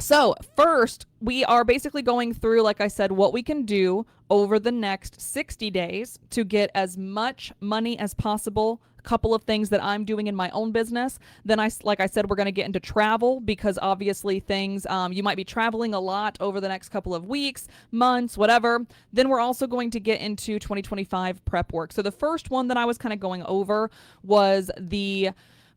So first, we are basically going through, like I said, what we can do over the next 60 days to get as much money as possible. A couple of things that I'm doing in my own business. Then like I said, we're going to get into travel because obviously things, you might be traveling a lot over the next couple of weeks, months, whatever. Then we're also going to get into 2025 prep work. So the first one that I was kind of going over was the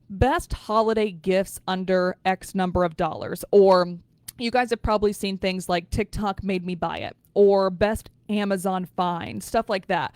best holiday gifts under X number of dollars, or you guys have probably seen things like TikTok made me buy it or best Amazon find, stuff like that.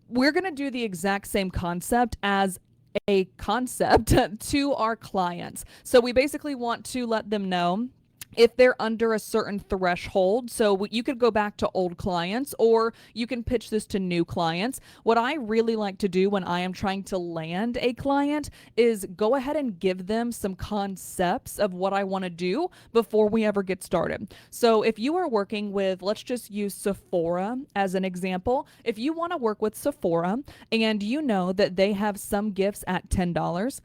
We're going to do the exact same concept as a concept to our clients. So we basically want to let them know if they're under a certain threshold. So you could go back to old clients or you can pitch this to new clients. What I really like to do when I am trying to land a client is go ahead and give them some concepts of what I want to do before we ever get started. So if you are working with, let's just use Sephora as an example. If you want to work with Sephora and you know that they have some gifts at $10, $20,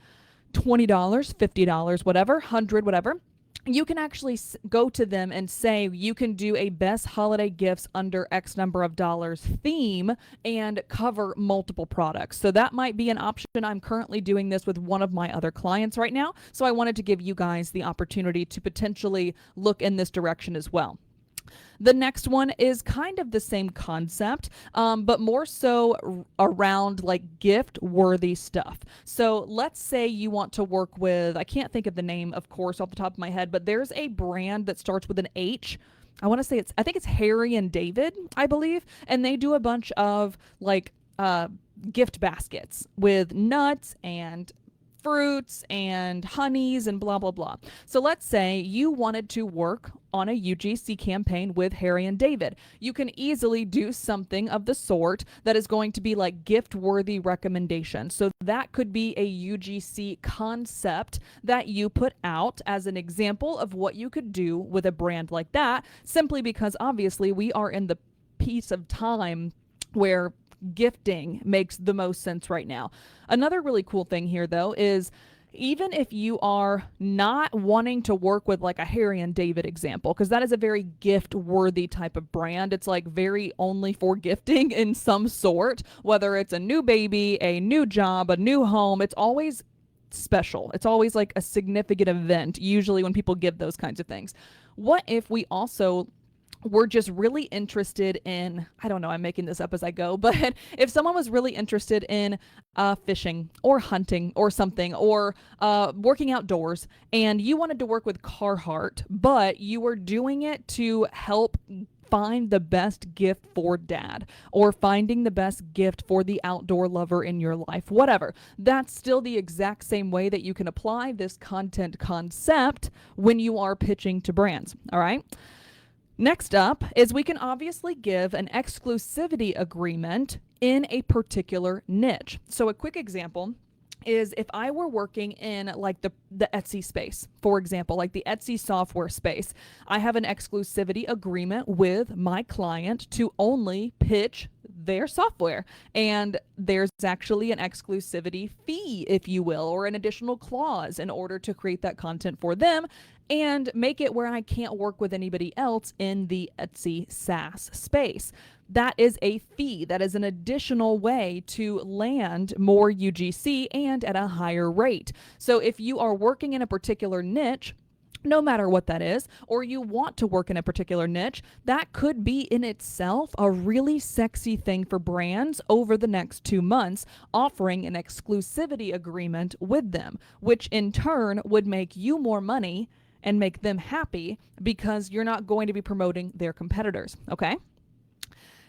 $50, whatever, 100, whatever, you can actually go to them and say you can do a best holiday gifts under X number of dollars theme and cover multiple products. So that might be an option. I'm currently doing this with one of my other clients right now. So I wanted to give you guys the opportunity to potentially look in this direction as well. The next one is kind of the same concept, but more so around like gift worthy stuff. So let's say you want to work with, I can't think of the name, of course, off the top of my head, but there's a brand that starts with an H. I think it's Harry and David, I believe. And they do a bunch of like gift baskets with nuts and fruits and honeys and blah, blah, blah. So let's say you wanted to work on a UGC campaign with Harry and David. You can easily do something of the sort that is going to be like gift worthy recommendation. So that could be a UGC concept that you put out as an example of what you could do with a brand like that, simply because obviously we are in the piece of time where gifting makes the most sense right now. Another really cool thing here though is even if you are not wanting to work with like a Harry and David example, because that is a very gift worthy type of brand. It's like very only for gifting in some sort, whether it's a new baby, a new job, a new home, it's always special. It's always like a significant event, usually when people give those kinds of things. What if we also were just really interested in, I don't know, I'm making this up as I go, but if someone was really interested in fishing or hunting or something, or working outdoors, and you wanted to work with Carhartt, but you were doing it to help find the best gift for dad, or finding the best gift for the outdoor lover in your life, whatever. That's still the exact same way that you can apply this content concept when you are pitching to brands, all right? Next up is we can obviously give an exclusivity agreement in a particular niche. So a quick example is if I were working in like the Etsy space, for example, like the Etsy software space, I have an exclusivity agreement with my client to only pitch their software. And there's actually an exclusivity fee, if you will, or an additional clause in order to create that content for them and make it where I can't work with anybody else in the Etsy SaaS space. That is a fee. That is an additional way to land more UGC and at a higher rate. So if you are working in a particular niche, no matter what that is, or you want to work in a particular niche, that could be in itself a really sexy thing for brands over the next 2 months, offering an exclusivity agreement with them, which in turn would make you more money and make them happy because you're not going to be promoting their competitors, okay?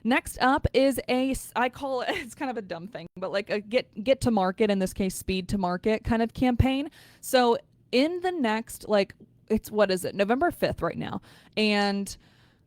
Next up is I call it, it's kind of a dumb thing, but like a get to market, in this case, speed to market kind of campaign. So in the next, like, what is it, November 5th right now, and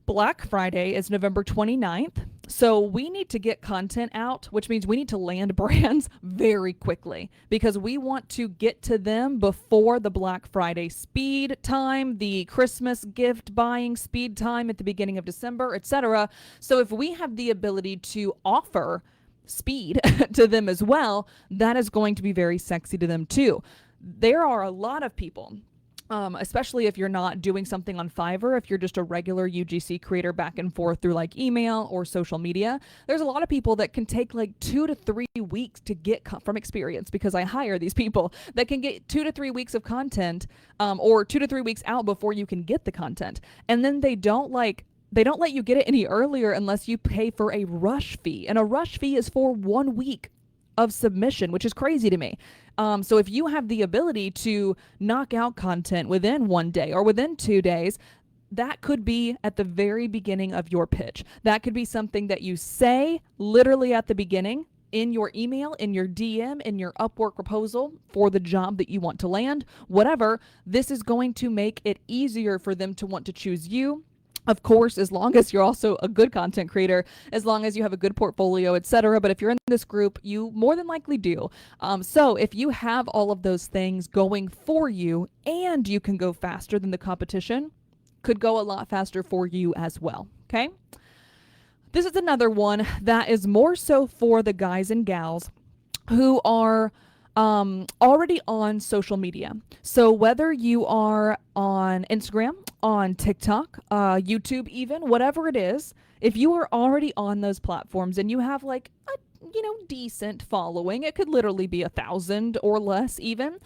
Black Friday is November 29th. So we need to get content out, which means we need to land brands very quickly because we want to get to them before the Black Friday speed time, the Christmas gift buying speed time at the beginning of December, etc. So if we have the ability to offer speed to them as well, that is going to be very sexy to them too. There are a lot of people especially if you're not doing something on Fiverr, if you're just a regular UGC creator back and forth through like email or social media. There's a lot of people that can take like 2 to 3 weeks to get from experience, because I hire these people that can get 2 to 3 weeks of content, or 2 to 3 weeks out before you can get the content. And then they don't let you get it any earlier unless you pay for a rush fee. And a rush fee is for 1 week of submission, which is crazy to me. So if you have the ability to knock out content within 1 day or within 2 days, that could be at the very beginning of your pitch. That could be something that you say literally at the beginning in your email, in your DM, in your Upwork proposal for the job that you want to land, whatever. This is going to make it easier for them to want to choose you. Of course, as long as you're also a good content creator, as long as you have a good portfolio, etc. But if you're in this group, you more than likely do. So if you have all of those things going for you and you can go faster than the competition, could go a lot faster for you as well. Okay. This is another one that is more so for the guys and gals who are already on social media. So whether you are on Instagram, on TikTok, YouTube, even whatever it is, if you are already on those platforms and you have like a decent following, it could literally be 1,000 or less even.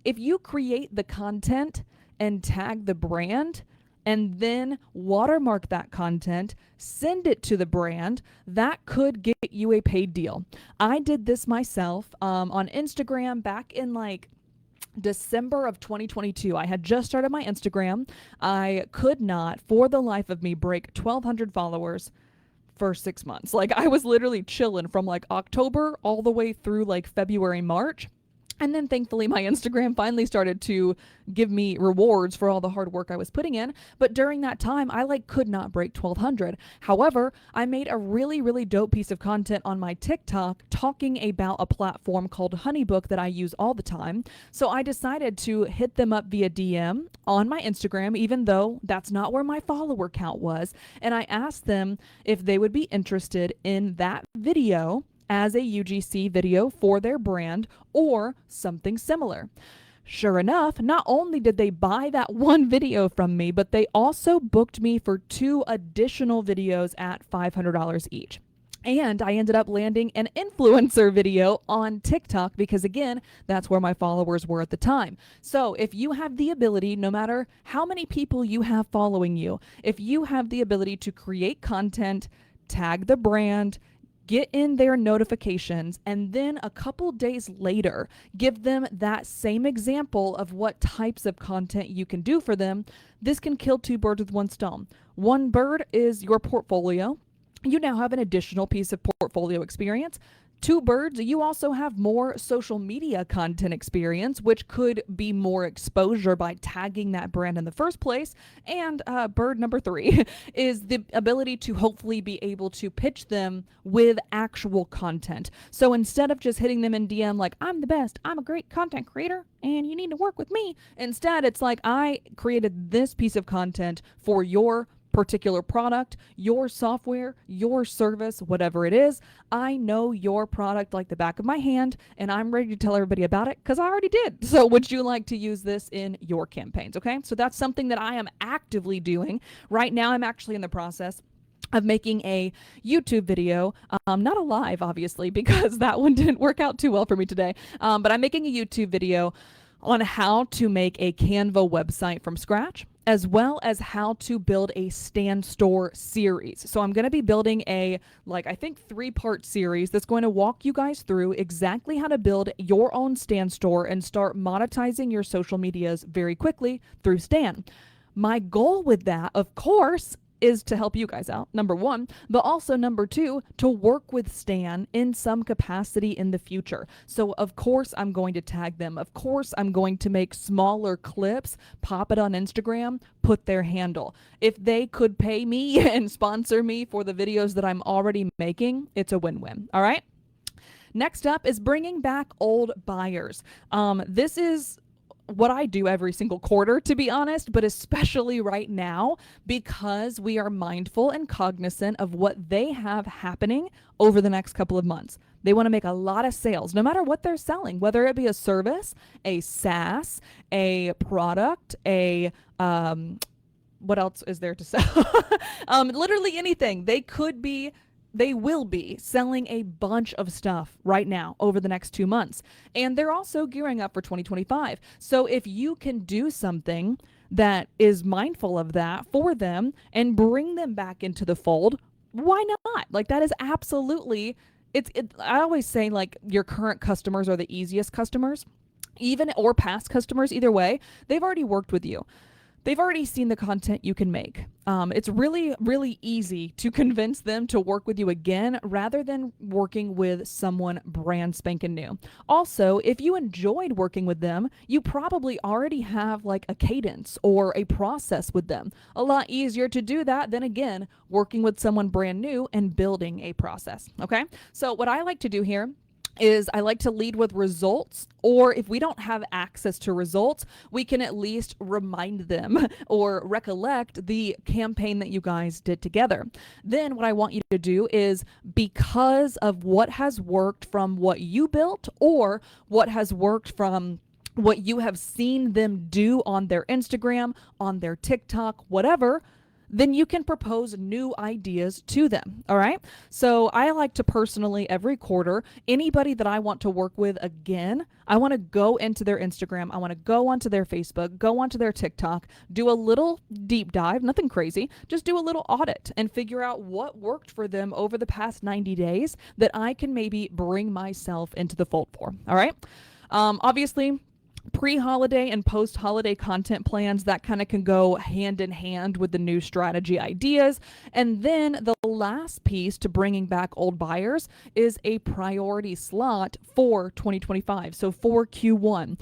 If you create the content and tag the brand, and then watermark that content, send it to the brand, that could get you a paid deal. I did this myself on Instagram back in like December of 2022. I had just started my Instagram. I could not, for the life of me, break 1,200 followers for 6 months. Like, I was literally chilling from like October all the way through like February, March. And then thankfully my Instagram finally started to give me rewards for all the hard work I was putting in. But during that time, I could not break 1,200. However, I made a really, really dope piece of content on my TikTok talking about a platform called Honeybook that I use all the time. So I decided to hit them up via DM on my Instagram, even though that's not where my follower count was. And I asked them if they would be interested in that video as a UGC video for their brand or something similar. Sure enough, not only did they buy that one video from me, but they also booked me for 2 additional videos at $500 each. And I ended up landing an influencer video on TikTok because, again, that's where my followers were at the time. So if you have the ability, no matter how many people you have following you, if you have the ability to create content, tag the brand, get in their notifications, and then a couple days later, give them that same example of what types of content you can do for them, this can kill 2 birds with 1 stone. One bird is your portfolio. You now have an additional piece of portfolio experience. 2 birds, you also have more social media content experience, which could be more exposure by tagging that brand in the first place. And bird number 3 is the ability to hopefully be able to pitch them with actual content. So instead of just hitting them in DM like, I'm the best, I'm a great content creator, and you need to work with me. Instead, it's like, I created this piece of content for your particular product, your software, your service, whatever it is. I know your product like the back of my hand, and I'm ready to tell everybody about it because I already did. So would you like to use this in your campaigns? Okay, so that's something that I am actively doing right now. I'm actually in the process of making a YouTube video, not a live, obviously, because that one didn't work out too well for me today, but I'm making a YouTube video on how to make a Canva website from scratch, as well as how to build a Stan Store series. So I'm going to be building a, I think 3-part series that's going to walk you guys through exactly how to build your own Stan Store and start monetizing your social medias very quickly through Stan. My goal with that, of course, is to help you guys out, number 1, but also number 2, to work with Stan in some capacity in the future. So of course I'm going to tag them. Of course I'm going to make smaller clips, pop it on Instagram, put their handle. If they could pay me and sponsor me for the videos that I'm already making, it's a win-win. All right. Next up is bringing back old buyers. This is what I do every single quarter, to be honest, but especially right now because we are mindful and cognizant of what they have happening over the next couple of months. They want to make a lot of sales, no matter what they're selling, whether it be a service, a SaaS, a product, a what else is there to sell? Literally anything. They will be selling a bunch of stuff right now over the next 2 months. And they're also gearing up for 2025. So if you can do something that is mindful of that for them and bring them back into the fold, why not? Like, that is absolutely, I always say, like, your current customers are the easiest customers, even, or past customers, either way. They've already worked with you. They've already seen the content you can make. It's really, really easy to convince them to work with you again rather than working with someone brand spanking new. Also, if you enjoyed working with them, you probably already have like a cadence or a process with them. A lot easier to do that than, again, working with someone brand new and building a process. Okay? So what I like to do here is I like to lead with results, or if we don't have access to results, we can at least remind them or recollect the campaign that you guys did together. Then what I want you to do is, because of what has worked from what you built or what has worked from what you have seen them do on their Instagram, on their TikTok, whatever, then you can propose new ideas to them. All right. So I like to personally, every quarter, anybody that I want to work with again, I want to go into their Instagram. I want to go onto their Facebook, go onto their TikTok, do a little deep dive, nothing crazy, just do a little audit and figure out what worked for them over the past 90 days that I can maybe bring myself into the fold for. All right. Obviously, pre-holiday and post-holiday content plans, that kind of can go hand in hand with the new strategy ideas. And then the last piece to bringing back old buyers is a priority slot for 2025. So for Q1,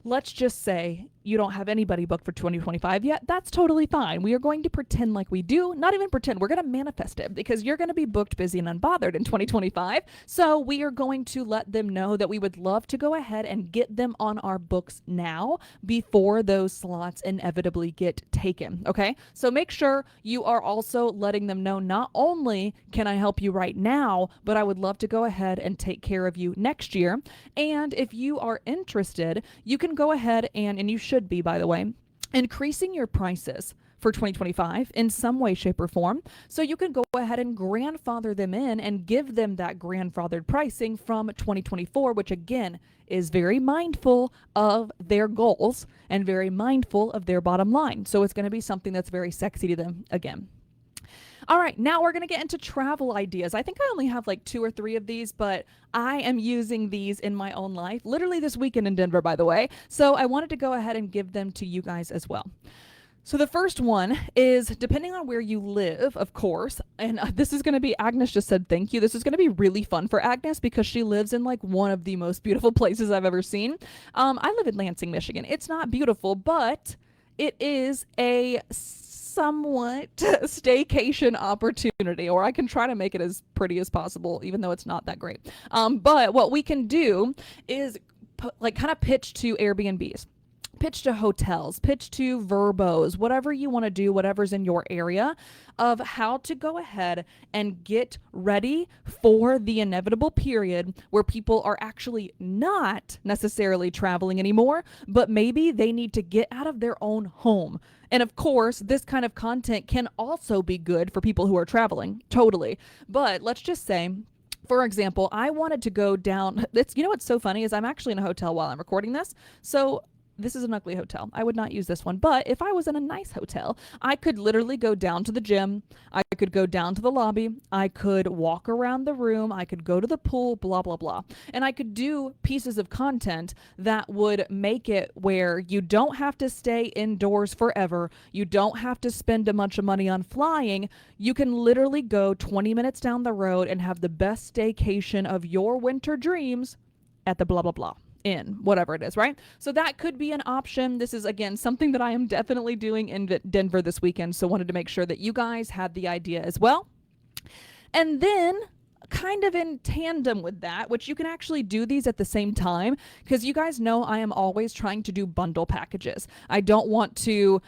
let's just say you don't have anybody booked for 2025 yet. That's totally fine. We are going to pretend like we do. Not even pretend. We're going to manifest it, because you're going to be booked, busy, and unbothered in 2025. So we are going to let them know that we would love to go ahead and get them on our books now before those slots inevitably get taken. Okay? So make sure you are also letting them know, not only can I help you right now, but I would love to go ahead and take care of you next year. And if you are interested, you can go ahead and you should be, by the way, increasing your prices for 2025 in some way, shape, or form. So you can go ahead and grandfather them in and give them that grandfathered pricing from 2024, which again is very mindful of their goals and very mindful of their bottom line. So it's going to be something that's very sexy to them again. All right, now we're going to get into travel ideas. I think I only have like 2 or 3 of these, but I am using these in my own life, literally this weekend in Denver, by the way. So I wanted to go ahead and give them to you guys as well. So the first one is, depending on where you live, of course, and this is going to be, Agnes just said thank you. This is going to be really fun for Agnes because she lives in like one of the most beautiful places I've ever seen. I live in Lansing, Michigan. It's not beautiful, but it is a somewhat staycation opportunity, or I can try to make it as pretty as possible, even though it's not that great. But what we can do is kind of pitch to Airbnbs, pitch to hotels, pitch to Verbos, whatever you want to do, whatever's in your area, of how to go ahead and get ready for the inevitable period where people are actually not necessarily traveling anymore, but maybe they need to get out of their own home. And of course, this kind of content can also be good for people who are traveling, totally. But let's just say, for example, I wanted to go down, you know what's so funny is I'm actually in a hotel while I'm recording this. So this is an ugly hotel. I would not use this one. But if I was in a nice hotel, I could literally go down to the gym. I could go down to the lobby. I could walk around the room. I could go to the pool, blah, blah, blah. And I could do pieces of content that would make it where you don't have to stay indoors forever. You don't have to spend a bunch of money on flying. You can literally go 20 minutes down the road and have the best staycation of your winter dreams at the blah, blah, blah. In whatever it is, right? So that could be an option. This is, again, something that I am definitely doing in Denver this weekend. So wanted to make sure that you guys had the idea as well. And then kind of in tandem with that, which you can actually do these at the same time, because you guys know I am always trying to do bundle packages. I don't want to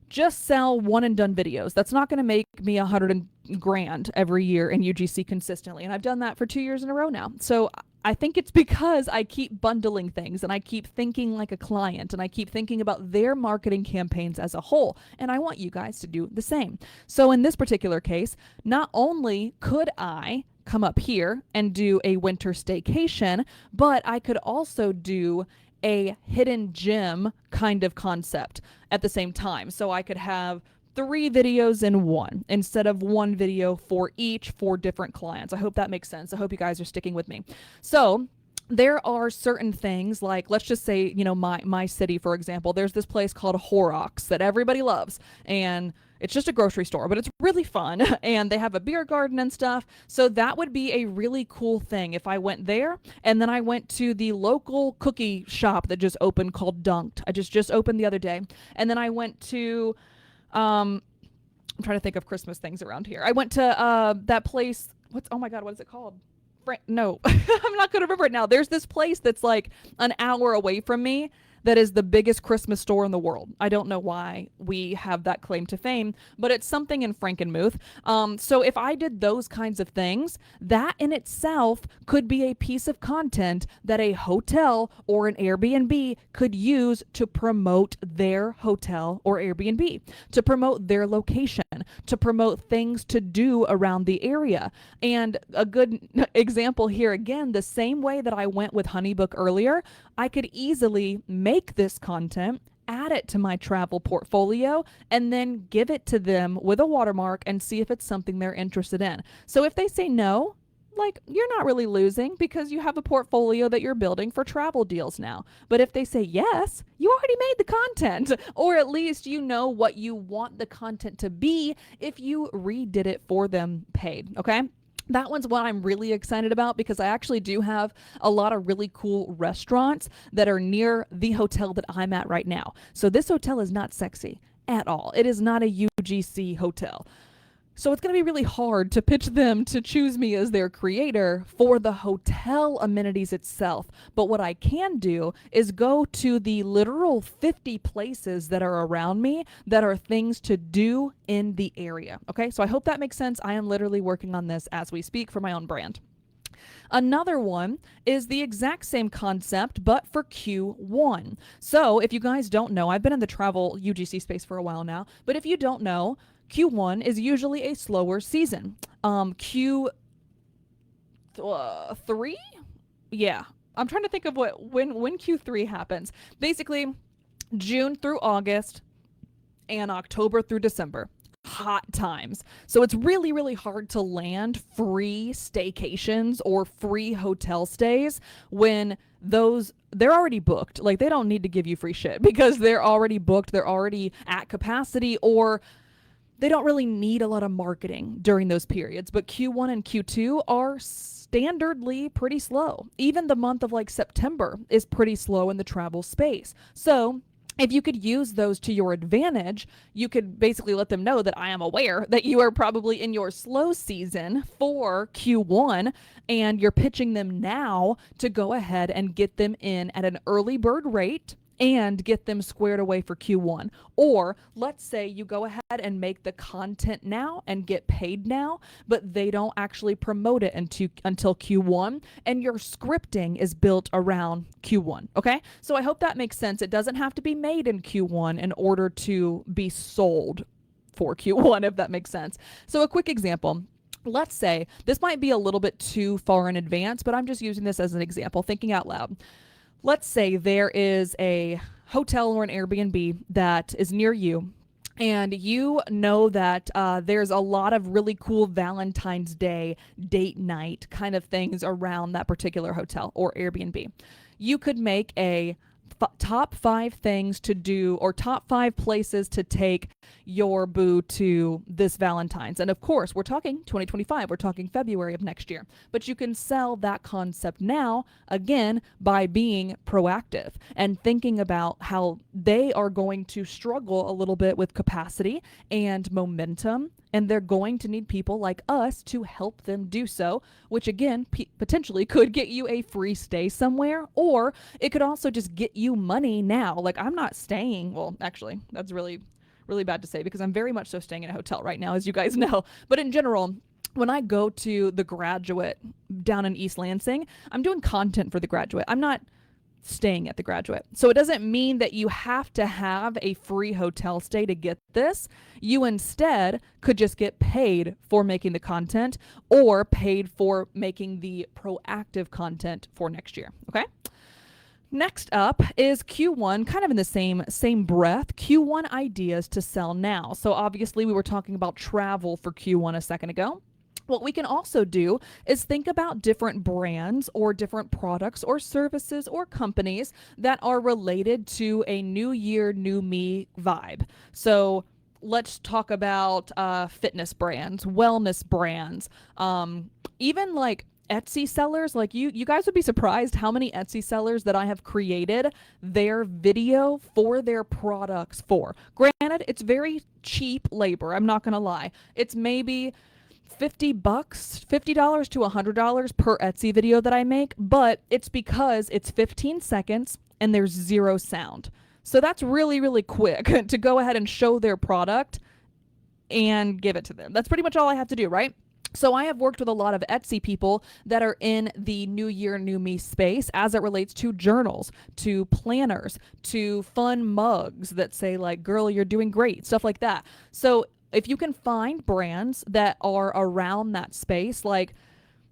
just sell one and done videos. That's not going to make me 100 grand every year in UGC consistently. And I've done that for 2 years in a row now. So I think it's because I keep bundling things and I keep thinking like a client and I keep thinking about their marketing campaigns as a whole. And I want you guys to do the same. So in this particular case, not only could I come up here and do a winter staycation, but I could also do a hidden gem kind of concept at the same time. So I could have 3 videos in one instead of 1 video for each for different clients. I hope that makes sense. I hope you guys are sticking with me. So there are certain things like, let's just say, my city, for example, there's this place called Horrocks that everybody loves. And it's just a grocery store, but it's really fun. And they have a beer garden and stuff. So that would be a really cool thing if I went there and then I went to the local cookie shop that just opened called Dunked. I just opened the other day. And then I went to, I'm trying to think of Christmas things around here. I went to that place. Oh my God, what is it called? No, I'm not going to remember it now. There's this place that's like an hour away from me that is the biggest Christmas store in the world. I don't know why we have that claim to fame, but it's something in Frankenmuth. So if I did those kinds of things, that in itself could be a piece of content that a hotel or an Airbnb could use to promote their hotel or Airbnb, to promote their location, to promote things to do around the area. And a good example here, again, the same way that I went with Honeybook earlier, I could easily make this content, add it to my travel portfolio, and then give it to them with a watermark and see if it's something they're interested in. So if they say no, like, you're not really losing because you have a portfolio that you're building for travel deals now. But if they say yes, you already made the content, or at least you know what you want the content to be if you redid it for them paid, okay? That one's what I'm really excited about because I actually do have a lot of really cool restaurants that are near the hotel that I'm at right now. So this hotel is not sexy at all. It is not a UGC hotel. So it's going to be really hard to pitch them to choose me as their creator for the hotel amenities itself. But what I can do is go to the literal 50 places that are around me that are things to do in the area. Okay, so I hope that makes sense. I am literally working on this as we speak for my own brand. Another one is the exact same concept, but for Q1. So if you guys don't know, I've been in the travel UGC space for a while now, but if you don't know, Q1 is usually a slower season. Q3? Yeah. I'm trying to think of when Q3 happens. Basically, June through August and October through December. Hot times. So it's really, really hard to land free staycations or free hotel stays when they're already booked. Like, they don't need to give you free shit because they're already booked. They're already at capacity, or they don't really need a lot of marketing during those periods. But Q1 and Q2 are standardly pretty slow. Even the month of like September is pretty slow in the travel space. So if you could use those to your advantage, you could basically let them know that I am aware that you are probably in your slow season for Q1 and you're pitching them now to go ahead and get them in at an early bird rate and get them squared away for Q1. Or let's say you go ahead and make the content now and get paid now, but they don't actually promote it until Q1, and your scripting is built around Q1, okay? So I hope that makes sense. It doesn't have to be made in Q1 in order to be sold for Q1, if that makes sense. So a quick example. Let's say, this might be a little bit too far in advance, but I'm just using this as an example, thinking out loud. Let's say there is a hotel or an Airbnb that is near you, and you know that there's a lot of really cool Valentine's Day date night kind of things around that particular hotel or Airbnb. You could make a top 5 things to do, or top 5 places to take your boo to this Valentine's. And of course, we're talking 2025, we're talking February of next year. But you can sell that concept now, again, by being proactive and thinking about how they are going to struggle a little bit with capacity and momentum, and they're going to need people like us to help them do so, which again, potentially could get you a free stay somewhere, or it could also just get you money now. Like, I'm not staying, well, actually, that's really really bad to say because I'm very much so staying in a hotel right now, as you guys know. But in general, when I go to the Graduate down in East Lansing, I'm doing content for the Graduate. I'm not staying at the Graduate. So it doesn't mean that you have to have a free hotel stay to get this. You instead could just get paid for making the content or paid for making the proactive content for next year. Okay. Next up is Q1, kind of in the same breath, Q1 ideas to sell now. So obviously we were talking about travel for Q1 a second ago. What we can also do is think about different brands or different products or services or companies that are related to a new year, new me vibe. So let's talk about fitness brands, wellness brands, even like Etsy sellers. Like you guys would be surprised how many Etsy sellers that I have created their video for their products for. Granted, it's very cheap labor. I'm not going to lie. It's maybe $50 to $100 per Etsy video that I make, but it's because it's 15 seconds and there's zero sound. So that's really, really quick to go ahead and show their product and give it to them. That's pretty much all I have to do, right? So I have worked with a lot of Etsy people that are in the new year, new me space as it relates to journals, to planners, to fun mugs that say like, girl, you're doing great, stuff like that. So if you can find brands that are around that space, like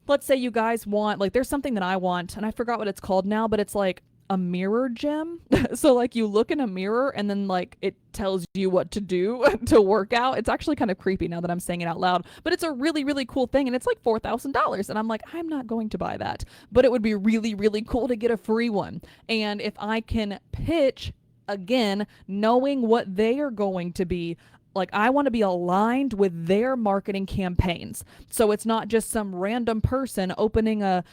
let's say you guys want, like there's something that I want and I forgot what it's called now, but it's like a mirror gym. So like you look in a mirror and then like it tells you what to do to work out. It's actually kind of creepy now that I'm saying it out loud, but it's a really, really cool thing and it's like $4,000. And I'm like, I'm not going to buy that, but it would be really, really cool to get a free one. And if I can pitch, again, knowing what they are going to be, like I want to be aligned with their marketing campaigns. So it's not just some random person doing an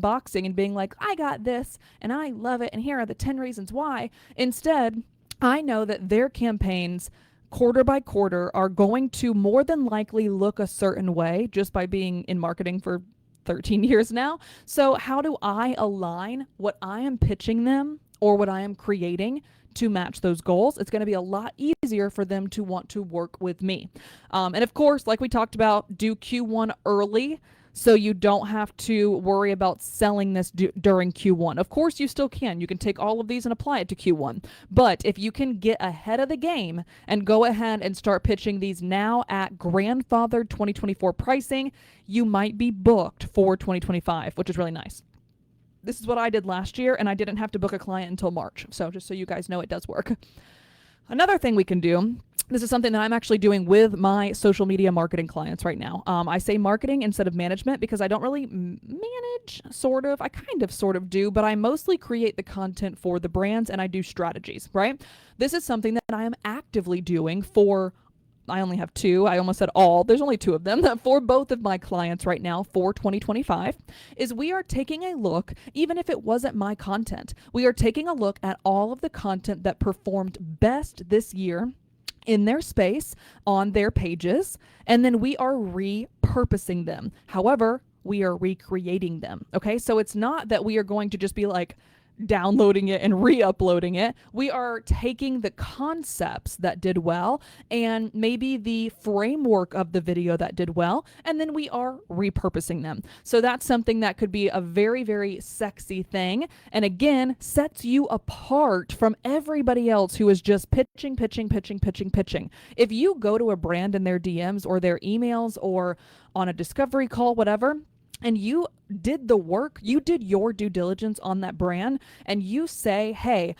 unboxing and being like, I got this and I love it and here are the 10 reasons why. Instead, I know that their campaigns quarter by quarter are going to more than likely look a certain way just by being in marketing for 13 years now. So how do I align what I am pitching them or what I am creating to match those goals? It's going to be a lot easier for them to want to work with me. And of course, like we talked about, do Q1 early so you don't have to worry about selling this during Q1. Of course, you still can. You can take all of these and apply it to Q1. But if you can get ahead of the game and go ahead and start pitching these now at grandfathered 2024 pricing, you might be booked for 2025, which is really nice. This is what I did last year, and I didn't have to book a client until March. So just so you guys know, it does work. Another thing we can do, this is something that I'm actually doing with my social media marketing clients right now. I say marketing instead of management because I don't really manage, sort of. I kind of sort of do, but I mostly create the content for the brands and I do strategies, right? This is something that I am actively doing for, I only have two. I almost said all. There's only two of them for both of my clients right now for 2025 is we are taking a look, even if it wasn't my content, we are taking a look at all of the content that performed best this year in their space on their pages, and then we are repurposing them. However, we are recreating them. Okay. So it's not that we are going to just be like, downloading it and re-uploading it. We are taking the concepts that did well and maybe the framework of the video that did well, and then we are repurposing them. So that's something that could be a very, very sexy thing. And again, sets you apart from everybody else who is just pitching. If you go to a brand in their DMs or their emails or on a discovery call, whatever, and you did the work, you did your due diligence on that brand, and you say, hey,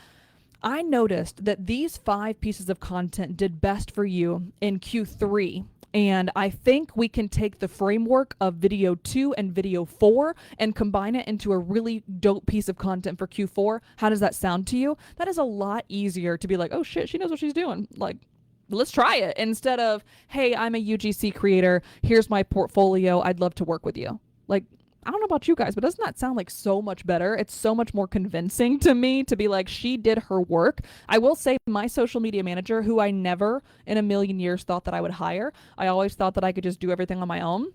I noticed that these 5 pieces of content did best for you in Q3. And I think we can take the framework of video 2 and video 4 and combine it into a really dope piece of content for Q4. How does that sound to you? That is a lot easier to be like, oh shit, she knows what she's doing. Like, let's try it. Instead of, hey, I'm a UGC creator. Here's my portfolio. I'd love to work with you. Like, I don't know about you guys, but doesn't that sound like so much better? It's so much more convincing to me to be like, she did her work. I will say my social media manager, who I never in a million years thought that I would hire, I always thought that I could just do everything on my own.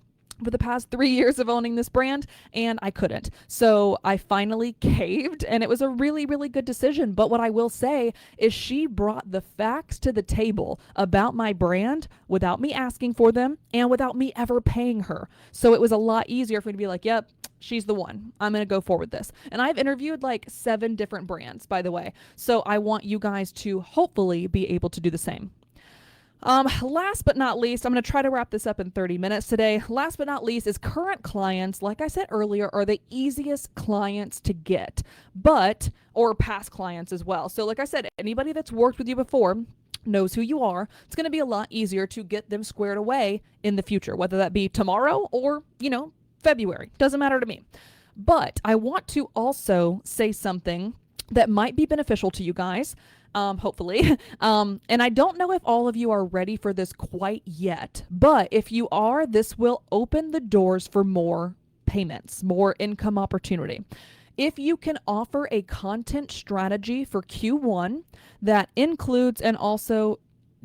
for the past 3 years of owning this brand, and I couldn't. So I finally caved, and it was a really, really good decision. But what I will say is she brought the facts to the table about my brand without me asking for them and without me ever paying her. So it was a lot easier for me to be like, yep, she's the one. I'm going to go forward with this. And I've interviewed like 7 different brands, by the way. So I want you guys to hopefully be able to do the same. Last but not least, I'm going to try to wrap this up in 30 minutes today. Last but not least is current clients, like I said earlier, are the easiest clients to get, or past clients as well. So like I said, anybody that's worked with you before knows who you are. It's going to be a lot easier to get them squared away in the future, whether that be tomorrow or, February. Doesn't matter to me. But I want to also say something that might be beneficial to you guys. Hopefully. And I don't know if all of you are ready for this quite yet, but if you are, this will open the doors for more payments, more income opportunity. If you can offer a content strategy for Q1 that includes and also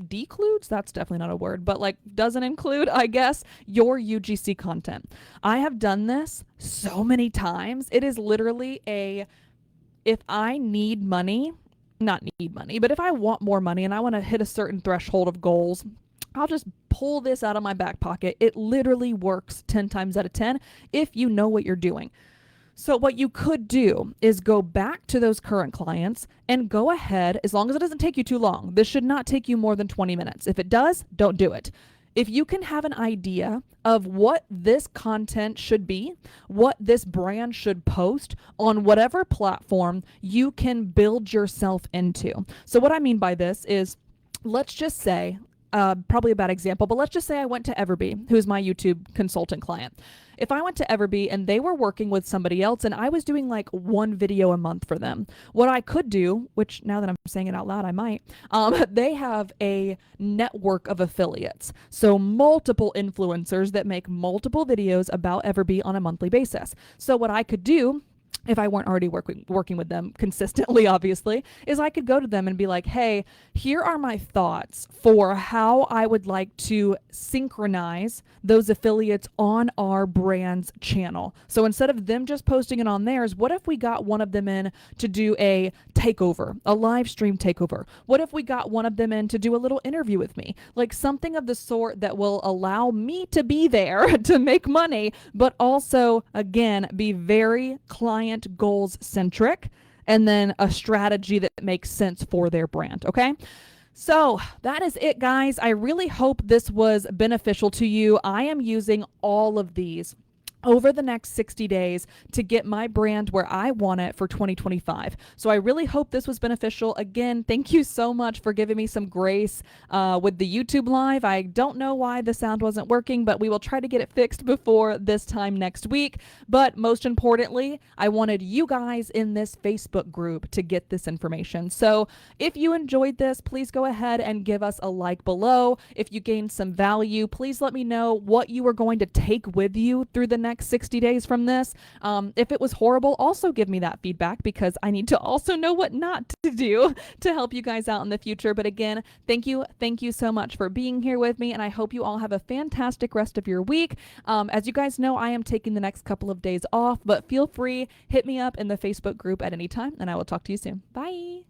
decludes, that's definitely not a word, but like doesn't include, I guess, your UGC content. I have done this so many times. It is literally if I need money, not need money, but if I want more money and I want to hit a certain threshold of goals, I'll just pull this out of my back pocket. It literally works 10 times out of 10 if you know what you're doing. So what you could do is go back to those current clients and go ahead, as long as it doesn't take you too long. This should not take you more than 20 minutes. If it does, don't do it. If you can have an idea of what this content should be, what this brand should post on whatever platform you can build yourself into. So what I mean by this is, let's just say, probably a bad example, but let's just say I went to Everbee, who's my YouTube consultant client. If I went to Everbee and they were working with somebody else and I was doing like 1 video a month for them, what I could do, which now that I'm saying it out loud, I might, they have a network of affiliates. So multiple influencers that make multiple videos about Everbee on a monthly basis. So what I could do, if I weren't already working with them consistently, obviously, is I could go to them and be like, hey, here are my thoughts for how I would like to synchronize those affiliates on our brand's channel. So instead of them just posting it on theirs, what if we got one of them in to do a takeover, a live stream takeover? What if we got one of them in to do a little interview with me? Like something of the sort that will allow me to be there to make money, but also, again, be very client goals centric, and then a strategy that makes sense for their brand. Okay. So that is it, guys. I really hope this was beneficial to you. I am using all of these over the next 60 days to get my brand where I want it for 2025. So I really hope this was beneficial. Again, thank you so much for giving me some grace with the YouTube live. I don't know why the sound wasn't working, but we will try to get it fixed before this time next week. But most importantly, I wanted you guys in this Facebook group to get this information. So if you enjoyed this, please go ahead and give us a like below. If you gained some value, please let me know what you are going to take with you through the next 60 days from this. If it was horrible, also give me that feedback, because I need to also know what not to do to help you guys out in the future. But again, thank you so much for being here with me, and I hope you all have a fantastic rest of your week. As you guys know, I am taking the next couple of days off, but feel free, hit me up in the Facebook group at any time, and I will talk to you soon. Bye.